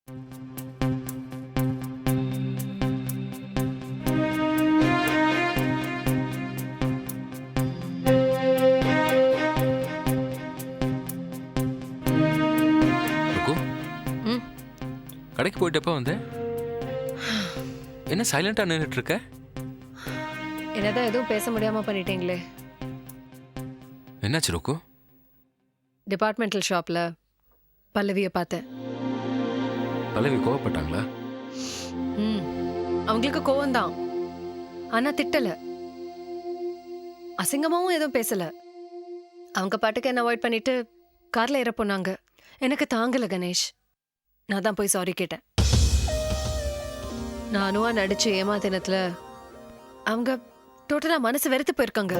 ருக்கு, ம் கடைக்கு போயிட்டப்ப வந்து என்ன சைலண்டா நின்றுட்டு இருக்க? என்னதான் எதுவும் பேச முடியாம பண்ணிட்டீங்களே. என்னாச்சு ருக்கு? டிபார்ட்மெண்டல் ஷாப்ல பல்லவியை பார்த்தேன். பல்லவி கோவப்பட்டாங்களா? ம் அவங்களுக்கு கோவம்தான், ஆனா திட்டல, அசிங்கமாவும் எதுவும் பேசல. அவங்க பாட்டுக்கு என்ன அவாய்ட் பண்ணிட்டு கார்ல ஏற போனாங்க. எனக்கு தாங்கல கணேஷ். நான் தான் போய் சாரி கேட்டேன். நானும் நடிச்சு ஏமாத்தினத்துல அவங்க டோட்டலா மனசு வெறுத்து போயிருக்காங்க.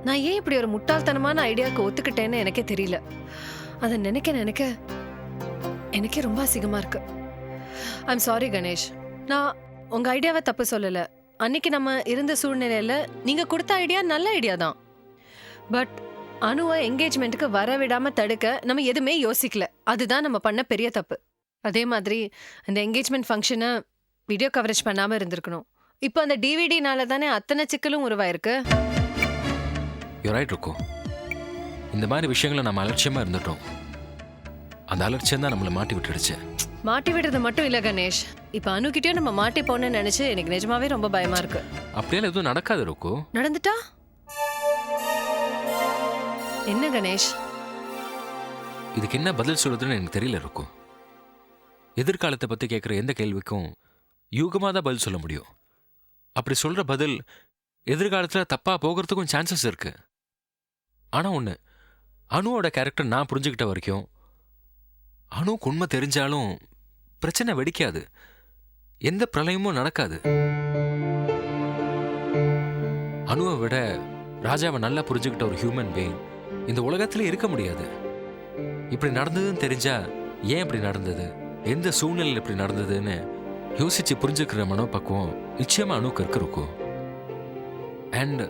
நான் ஏன் இப்படி ஒரு முட்டாள்தனமான ஐடியாவுக்கு ஒத்துக்கிட்டேன்னு எனக்கே தெரியல. அதை நினைக்க நினைக்க எனக்கே ரொம்ப அசிங்கமா இருக்கு. I'm sorry Ganesh. நான் உங்க ஐடியாவை தப்பு சொல்லல. அன்னைக்கு நம்ம இருந்த சூழ்நிலையில நீங்க கொடுத்த ஐடியா நல்ல ஐடியா தான். பட் அனுவை என்கேஜ்மெண்ட்டுக்கு வர விடாம தடுக்க நம்ம எதுவுமே யோசிக்கல. அதுதான் நம்ம பண்ண பெரிய தப்பு. அதே மாதிரி அந்த என்கேஜ்மெண்ட் ஃபங்க்ஷனை வீடியோ கவரேஜ் பண்ணாம இருந்திருக்கணும். இப்போ அந்த டிவிடினால தானே அத்தனை சிக்கலும் உருவாயிருக்கு. யூ ரைட் ருக்கு. இந்த மாதிரி விஷயங்களை நம்ம அலட்சியமா இருந்துட்டோம். அந்த அலட்சியம் தான் நம்மளை மாட்டி விட்டுடுச்சு. மாட்டி விடுறது மட்டும் இல்ல கணேஷ், இப்ப அனுகிட்டயும் நம்ம மாட்டி போனேன்னு நினைச்சு எனக்கு நிஜமாவே ரொம்ப பயமா இருக்கு. அப்படியெல்லாம் எதுவும் நடக்காது ருக்கு. நடந்துட்டா என்ன கணேஷ்? இதுக்கு என்ன பதில் சொல்றதுன்னு எனக்கு தெரியல ருக்கு. எதிர்காலத்தை பத்தி கேட்குற எந்த கேள்விக்கும் யூகமாக தான் பதில் சொல்ல முடியும். அப்படி சொல்ற பதில் எதிர்காலத்தில் தப்பா போகிறதுக்கும் சான்சஸ் இருக்கு. ஆனா ஒன்று, அனுவோட கேரக்டர் நான் புரிஞ்சுக்கிட்ட வரைக்கும் அனுவுக்கு உண்மை தெரிஞ்சாலும் பிரச்சனை வெடிக்காது, எந்த பிரளயமும் நடக்காது. அனுவை விட ராஜாவை நல்லா புரிஞ்சுக்கிட்ட ஒரு ஹியூமன் பீயிங் இந்த உலகத்துல இருக்க முடியாது. இப்படி நடந்ததுன்னு தெரிஞ்சா ஏன் இப்படி நடந்தது, எந்த சூழ்நிலையில் இப்படி நடந்ததுன்னு யோசிச்சு புரிஞ்சுக்கிற மனோபக்குவம் நிச்சயமா அனுக்கு இருக்கும். அண்ட்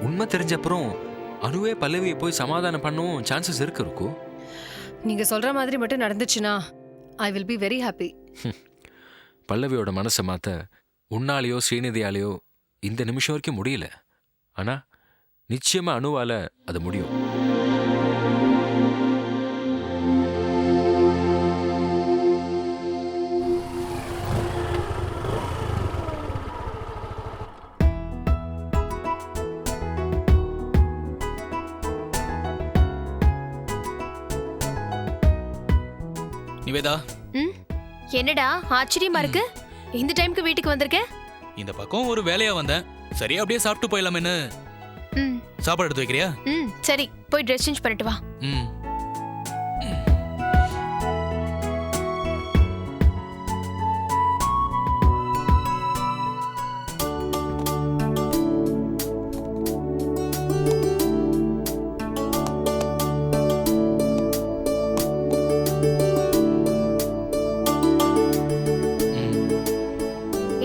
உண்மை தெரிஞ்ச அப்புறம் அனுவே பல்லவியை போய் சமாதானம் பண்ணவும் சான்சஸ் இருக்கும். நீங்க சொல்ற மாதிரி மட்டும் நடந்துச்சுன்னா I will be very happy. பல்லவியோட மனசை மாத்த உன்னாலேயோ ஸ்ரீநிதியாலேயோ இந்த நிமிஷம் வரைக்கும் முடியல. ஆனா நிச்சயமா அனுவால அது முடியும். நிவேதா, என்னடா ஆச்சரியமா இருக்கு, இந்த டைம்க்கு வீட்டுக்கு வந்திருக்க? இந்த பக்கம் ஒரு வேலையா வந்தேன். சரி அப்படியே சாப்பிட்டு போயிடலாமேன்னு. ம் சாப்பாடு எடுத்து வைக்கிறியா? ம் சரி, போய் ட்ரெஸ் சேஞ்ச் பண்ணிட்டு வா. ம்.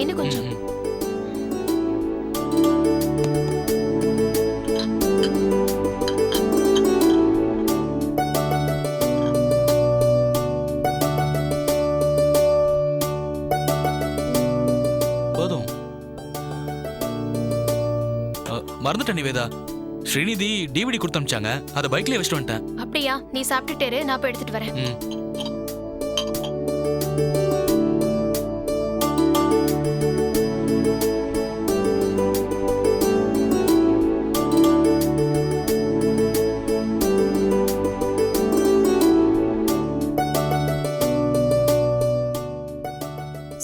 இன்னும் கொஞ்சம். போதும். மறந்துட்டேன் நிவேதா, ஸ்ரீநிதி டிவிடி கொடுத்து அனுப்பிச்சாங்க. அதை பைக்லயே வச்சுட்டு வந்துட்டேன். அப்படியா? நீ சாப்பிட்டுட்டே, நான் போய் எடுத்துட்டு வரேன். ம்.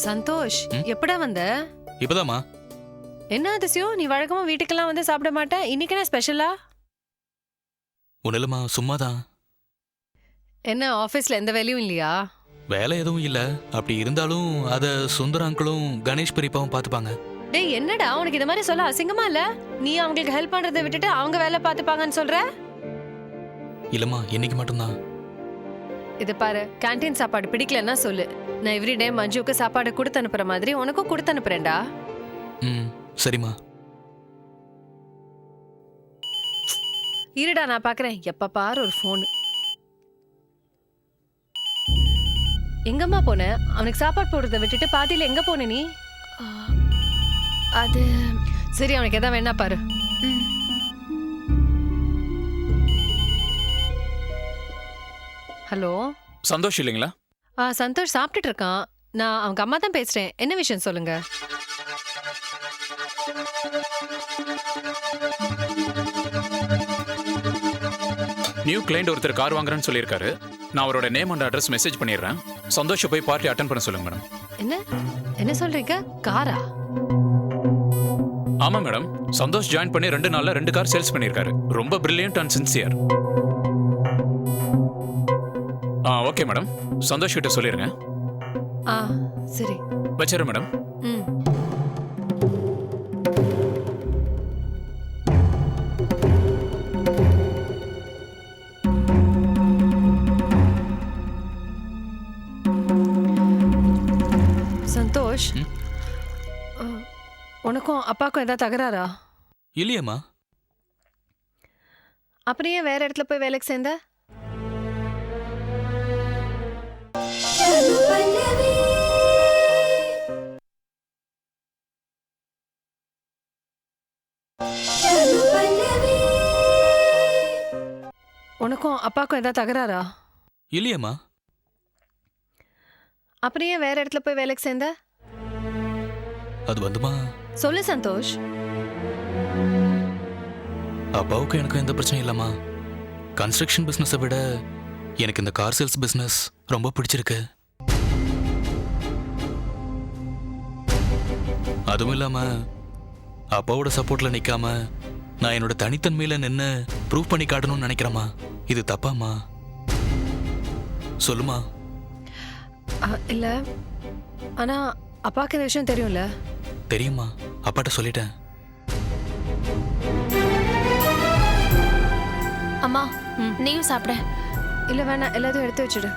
சந்தோஷ், எப்படா வந்த? இப்பதாம்மா. என்ன அதிசயம், நீ வழக்கமா வீட்டுக்கெல்லாம் வந்து சாப்பிட மாட்டேன், இன்னைக்கு என்ன ஸ்பெஷலா? ஒன்னும் இல்லம்மா, சும்மாதான். என்ன ஆபீஸ்ல எந்த வேலையும் இல்லையா? வேலை எதுவும் இல்ல. அப்படி இருந்தாலும் அத சுந்தர அங்கிளும் கணேஷ் பெரியப்பாவும் பாத்துப்பாங்க. டேய் என்னடா உனக்கு இந்த மாதிரி சொல்ல அசிங்கமா இல்ல? நீ அவங்களுக்கு ஹெல்ப் பண்றதை விட்டுட்டு அவங்க வேலை பார்த்துப்பாங்கன்னு சொல்ற? இல்லம்மா, இன்னைக்கு மட்டும்தான். இது பாரு, கேண்டீன் சாப்பாடு பிடிக்கலன்னா சொல்லு, நான் எவ்ரிடே மஞ்சுக்கு சாப்பாடு கொடுத்து அனுப்புற மாதிரி உனக்கும் கொடுத்து அனுப்புறேன்டா. ம் சரிம்மா. இருடா நான் பாக்குறேன், எப்ப பாரு ஒரு ஃபோன். எங்கம்மா போன? அவனுக்கு சாப்பாடு போடுறத விட்டுட்டு பாட்டியில எங்க போன நீ? ஆ, அது சரி, அவனுக்கு எதாவது வேணா பாரு. ம், ஹலோ. சந்தோஷ் இல்லைங்களா? சந்தோஷ் சாப்பிட்டுட்டு இருக்கான். நான் அவங்க அம்மா தான் பேசுறேன். என்ன விஷயம் சொல்லுங்க. நியூ கிளைண்ட் ஒருத்தர் கார் வாங்குறேன்னு சொல்லியிருக்காரு. நான் அவரோட நேம் அண்ட் அட்ரஸ் மெசேஜ் பண்ணிடுறேன். சந்தோஷை போய் பார்ட்டி அட்டன் பண்ண சொல்லுங்க மேடம். என்ன என்ன சொல்றீங்க? காரா? ஆமா மேடம், சந்தோஷ் ஜாயின் பண்ணி 2 நாள்ல 2 கார் சேல்ஸ் பண்ணியிருக்காரு. ரொம்ப brilliant and sincere. Okay madam, Santhosh கிட்ட சொல்லிருங்க. சரி. வச்சிரு மேடம். ம். சந்தோஷ், உனக்கும் அப்பாவுக்கும் ஏதாவது தகராறா? இல்லையம்மா. அப்புறம் ஏன் வேற இடத்துல போய் வேலைக்கு சேர்ந்த? உனக்கும் அப்பாவுக்கும் ஏதாவது தகராறா? இல்லையம்மா. அப்புறம் ஏன் வேற இடத்துல போய் வேலைக்கு சேர்ந்த? அது வந்துமா, சொல்லு சந்தோஷ். அப்பாவுக்கும் எனக்கும் எந்த பிரச்சனையும் இல்லம்மா. கன்ஸ்ட்ரக்ஷன் பிசினஸை விட எனக்கு இந்த கார் சேல்ஸ் பிசினஸ் ரொம்ப பிடிச்சிருக்கு. அதுவும் இல்லாம அப்பாவோட சப்போர்ட்ல நிக்காம நான் என்னோட தனித்தன்மையில நின்னு ப்ரூவ் பண்ணி காட்டணும்னு நினைக்கிறேம்மா. இது தப்பாம்மா? சொல்லுமா. இல்ல, ஆனா அப்பாவுக்கு இந்த விஷயம் தெரியும்ல? தெரியுமா, அப்பாட்ட சொல்லிட்டேன். அம்மா நீயும் சாப்பிட. இல்ல வேணாம், எல்லாத்தையும் எடுத்து வச்சிடு.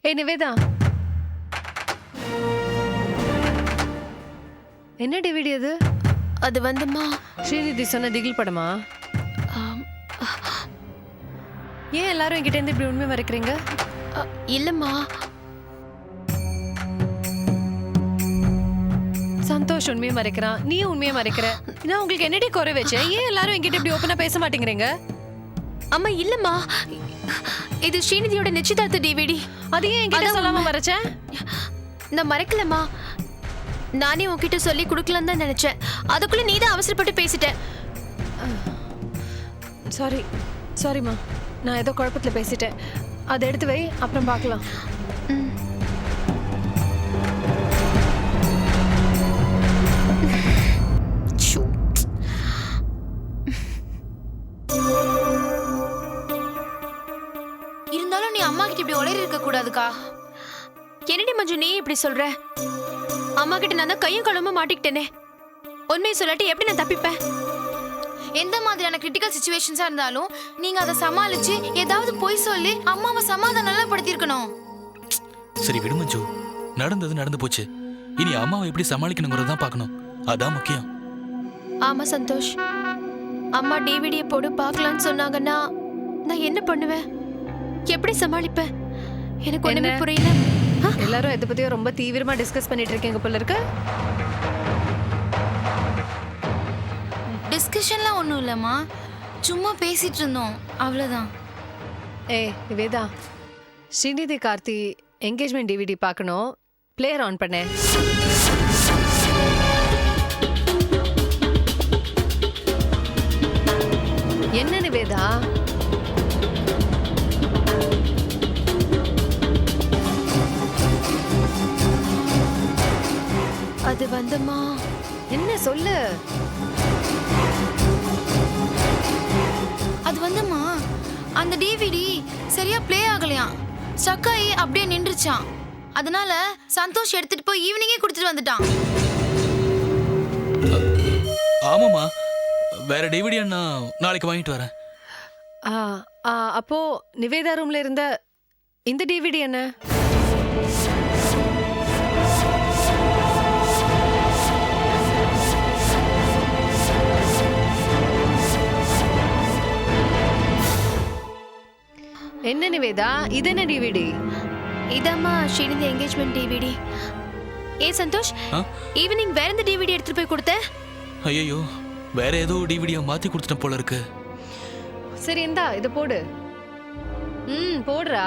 ஏய் நிவேதா, என்ன டிவிடி அது? அது வந்துமா, ஸ்ரீநிதி சொன்ன திகில் படமா? ஆம், ஏன் எல்லாரும் என்கிட்ட இருந்து இப்படி உண்மை மறைக்கிறீங்க? இல்லம்மா. சந்தோஷ் உண்மையை மறைக்கிறான், நீ உண்மையை மறைக்கிற. நான் உங்களுக்கு என்னடி குறை வச்சேன்? ஏன் எல்லாரும் என்கிட்ட இப்படி ஓப்பனா பேச மாட்டேங்கிறீங்க? அம்மா இல்லம்மா, இது ஸ்ரீநிதியோட நிச்சயதார்த்த டிவிடி. அது ஏன் என்கிட்ட சொல்லாம மறைச்சேன்? நான் மறைக்கலம்மா. நானே உன்கிட்ட சொல்லி கொடுக்கலான்னு தான் நினைச்சேன். அதுக்குள்ள நீ தான் அவசரப்பட்டு பேசிட்ட. சாரி சாரிம்மா, நான் ஏதோ குழப்பத்துல பேசிட்டேன். அதை எடுத்து வை, அப்புறம் பார்க்கலாம். ம். ச்சோ. இருந்தாலும் நீ அம்மா கிட்ட இப்படி உளறி இருக்க கூடாதுக்கா. என்னடி மஞ்சு நீ இப்படி சொல்ற? அம்மா கிட்ட நான் தான் கையும் கழுவ மாட்டிக்கிட்டேனே. உண்மையை சொல்லாட்டி எப்படி நான் தப்பிப்பேன்? எந்த மாதிரியான கிரிட்டிக்கல் சிச்சுவேஷன்ஸா இருந்தாலும் நீங்க அதை சமாளிச்சு ஏதாவது பொய் சொல்லி அம்மாவை சமாதானம் படுத்திருக்கணும். சரி விடு மஞ்சு, நடந்தது நடந்து போச்சு. இனி அம்மாவை எப்படி சமாளிக்கணுங்கிறத தான் பார்க்கணும். அதான் முக்கியம். ஆமா சந்தோஷ், அம்மா டிவிடியை போடு பார்க்கலான்னு சொன்னாங்கன்னா நான் என்ன பண்ணுவேன்? எப்படி சமாளிப்பேன்? எனக்கு ஒண்ணுமே என்ன? புரியல. எல்லாரும் இதை பத்தியும் ரொம்ப தீவிரமா டிஸ்கஸ் பண்ணிட்டு இருக்கீங்க போல இருக்கு. டிஸ்கஷன்லாம் ஒன்றும் இல்லைம்மா, சும்மா பேசிட்டு இருந்தோம், அவ்வளோதான். ஏய் நிவேதா, ஸ்ரீநிதி கார்த்தி என்கேஜ்மெண்ட் டிவிடி பார்க்கணும். பிளேயர் ஆன் பண்ணேன். என்ன நிவேதா? அது வந்துமா, என்ன சொல்லு. அது வந்துமா, அந்த டிவிடி சரியா ப்ளே ஆகலையாம், ஸ்டக் ஆகி அப்படியே நின்றுச்சான். அதனால சந்தோஷ் எடுத்துட்டு போய் ஈவினிங்கே கொடுத்துட்டு வந்துட்டான். ஆமாம்மா, வேற டிவிடியா நான் நாளைக்கு வாங்கிட்டு வரேன். அப்போ நிவேதா ரூம்ல இருந்த இந்த டிவிடி என்ன? என்ன நிவேதா, இது என்ன டிவிடி? இதாம்மா ஸ்ரீநிதி என்கேஜ்மெண்ட் டிவிடி. ஏ சந்தோஷ், ஆ? ஈவினிங் வேற எந்த டிவிடி எடுத்துட்டு போய் கொடுத்த? ஐயோ, வேற ஏதோ டிவிடியை மாத்தி கொடுத்துட்டேன் போல இருக்கு. சரி இந்தா இது போடு. போடுறா.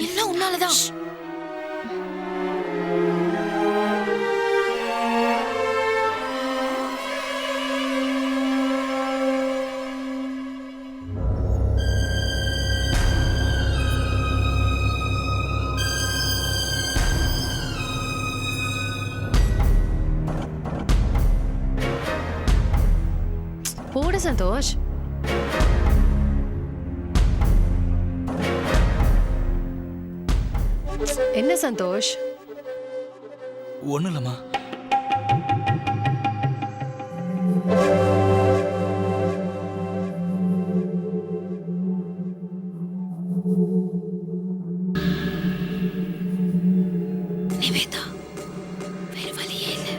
எல்லாம் உன்னாலதான். போடு சந்தோஷ். என்ன சந்தோஷ்? ஒன்றும் இல்லைம்மா. நிவேதா, வேற வழியே இல்ல.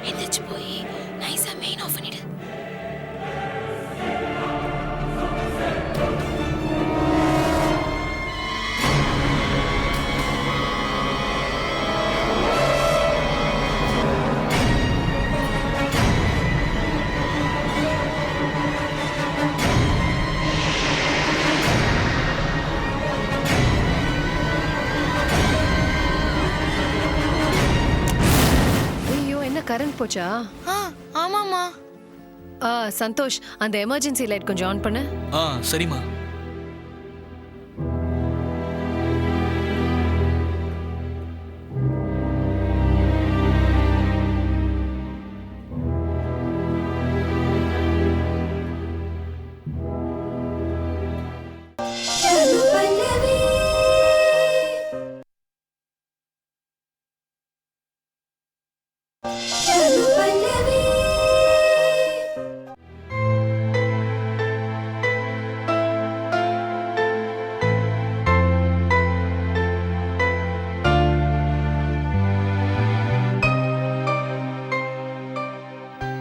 எந்திரிச்சு போய் நைஸா மெயின் ஆஃப் பண்ணிடு. ஐயோ, என்ன கரண்ட் போச்சா? ஆமாமா. சந்தோஷ், அந்த எமர்ஜென்சி லைட் கொஞ்சம் ஆன் பண்ணு. சரிம்மா.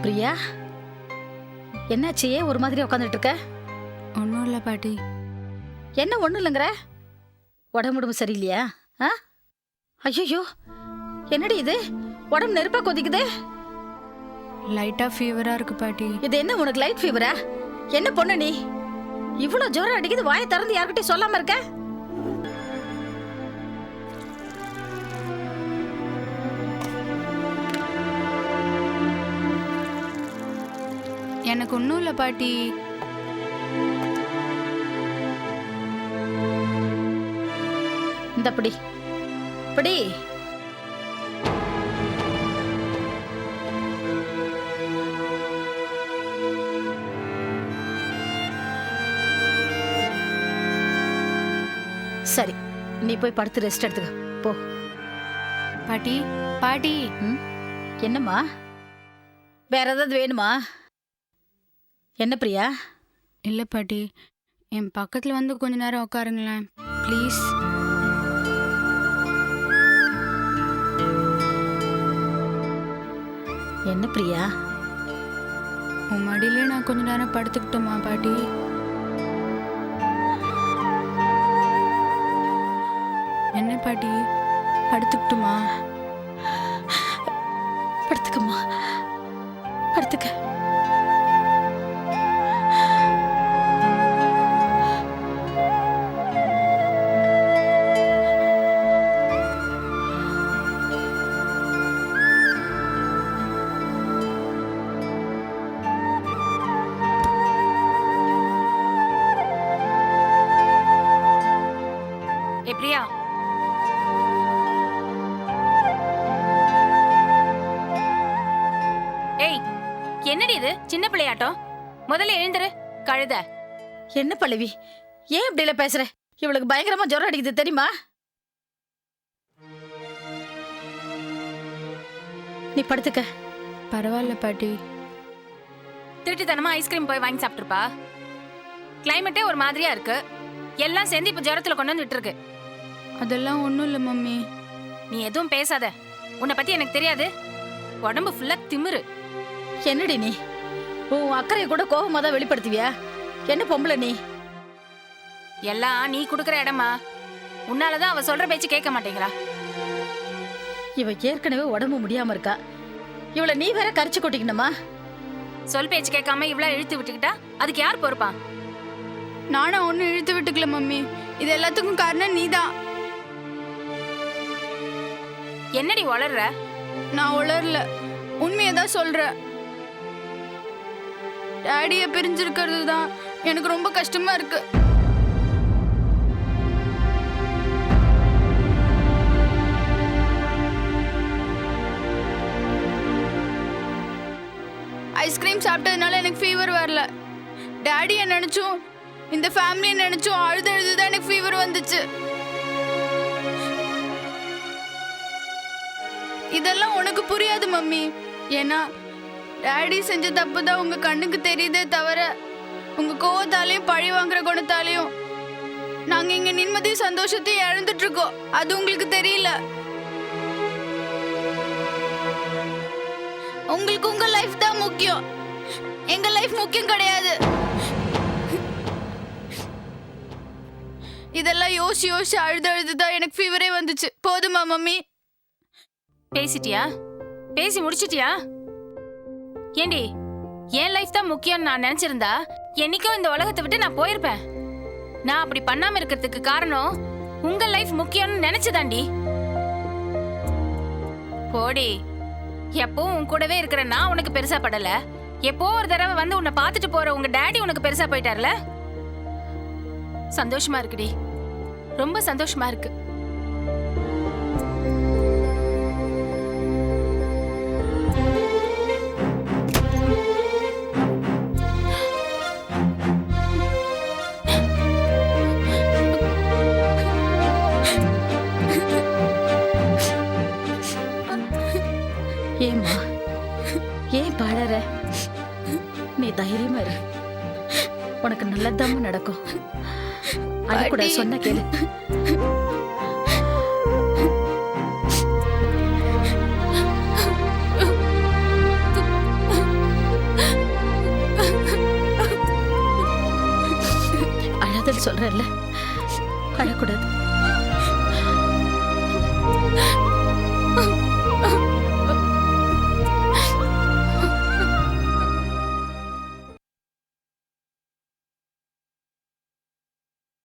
பிரியா, என்னாச்சு? ஏன் ஒரு மாதிரி உட்காந்துட்டு இருக்க? ஒன்றும் இல்லை பாட்டி. என்ன ஒண்ணும் இல்லைங்கிற? உடம்பு சரியில்லையா? ஐயோ, என்னடி இது? உடம்பு நெருப்பா கொதிக்குது. லைட்டா ஃபீவரா இருக்கு பாட்டி. இது என்ன உனக்கு லைட் ஃபீவரா? என்ன பொண்ணு நீ? இவ்வளவு ஜுரம் அடிக்குது, வாயை திறந்து யார்கிட்டயும் சொல்லாம இருக்க? எனக்கு ஒன்றும் இல்லை பாட்டி. இந்த பிடி பிடி. சரி, நீ போய் படுத்து ரெஸ்ட் எடுத்துக்க போ. பாட்டி பாட்டி. என்னம்மா? வேற ஏதாவது வேணுமா? என்ன பிரியா? இல்லை பாட்டி, என் பக்கத்தில் வந்து கொஞ்ச நேரம் உட்காருங்களேன் ப்ளீஸ். என்ன பிரியா? உன் மடியிலே நான் கொஞ்ச நேரம் படுத்துக்கிட்டோமா பாட்டி? என்ன பாட்டி, படுத்துக்கிட்டுமா? படுத்துக்கம்மா, படுத்துக்க. பிரியா, ஏய், என்னடி இது சின்ன பிள்ளையாட்டம்? முதல்ல எழுந்துரு கழுத. என்ன பல்லவி, ஏன் இப்படி எல்லாம் பேசுற? இவளுக்கு பயங்கரமா ஜுரம் அடிக்குது தெரியுமா? நீ படுத்துக்க. பரவாயில்ல பாட்டி. திருட்டுத்தனமா ஐஸ்கிரீம் போய் வாங்கி சாப்பிட்டுருப்பா. கிளைமேட்டே ஒரு மாதிரியா இருக்கு. எல்லாம் சேர்ந்து இப்ப ஜுரத்துல கொண்டு வந்துட்டு இருக்கு. அதெல்லாம் ஒன்றும் இல்லை மம்மி. நீ எதுவும் பேசாத. உன்னை பத்தி எனக்கு தெரியாது. உடம்பு ஃபுல்லா திமிரு. என்னடி நீ உன் அக்கறையை கூட கோபமா தான் வெளிப்படுத்துவியா? என்ன பொம்பளை நீ? எல்லாம் நீ குடுக்கற இடமா? உன்னாலதான் அவ சொல்ற பேச்சு கேட்க மாட்டேங்கிறா. இவ ஏற்கனவே உடம்பு முடியாம இருக்கா, இவளை நீ வேற கரைச்சு கொட்டிக்கணுமா? சொல் பேச்சு கேட்காம இவ்வளவு இழுத்து விட்டுக்கிட்டா அதுக்கு யார் பொறுப்பான்? நானும் ஒன்னும் இழுத்து விட்டுக்கல மம்மி, இது எல்லாத்துக்கும் காரணம் நீதான். என்னடி வளர்ற? நான் உளரல, உண்மையதான் சொல்றேன். டாடிய பிரிஞ்சிருக்கிறது தான் எனக்கு ரொம்ப கஷ்டமா இருக்கு. ஐஸ்கிரீம் சாப்பிட்டதுனால எனக்கு ஃபீவர் வரல. டாடியை நினைச்சும் இந்த ஃபேமிலியை நினைச்சும் அழுதுதான் எனக்கு ஃபீவர் வந்துச்சு. இதெல்லாம் உனக்கு புரியாது மம்மி. ஏன்னா டாடி செஞ்ச தப்பு தான் உங்க கண்ணுக்கு தெரியுதே தவிர உங்க கோவத்தாலையும் பழி வாங்குற குணத்தாலையும் நாங்க இங்க நிம்மதியும் சந்தோஷத்தையும் இழந்துட்டு இருக்கோம். அது உங்களுக்கு தெரியல. உங்களுக்கு உங்க லைஃப் தான் முக்கியம், எங்க லைஃப் முக்கியம் கிடையாது. இதெல்லாம் யோசிச்சு அழுதுதான் எனக்கு ஃபீவரே வந்துச்சு. போதுமா மம்மி? பேசிட்டியா? பேசி முடிச்சிட்டியா? ஏண்டி, என் லைஃப் தான் முக்கியம்னு நான் நினைச்சிருந்தா என்னைக்கும் இந்த உலகத்தை விட்டு நான் போயிருப்பேன். நான் அப்படி பண்ணாம இருக்கிறதுக்கு காரணம் உங்க லைஃப் முக்கியம்னு நினைச்சுதாண்டி. போடி, எப்பவும் உன் கூடவே இருக்கிற நான் உனக்கு பெருசா படல, எப்போ ஒரு தடவை வந்து உன்னை பார்த்துட்டு போற உங்க டாடி உனக்கு பெருசா போயிட்டார்ல. சந்தோஷமா இருக்குடி, ரொம்ப சந்தோஷமா இருக்கு. ஏம்மா ஏன் பாடற? நீ தைரியமா இரு, உனக்கு நல்லதாம நடக்கும். அழக்கூட சொன்ன கேளு. அழாதன்னு சொல்றேன்ல, அழக்கூடாது.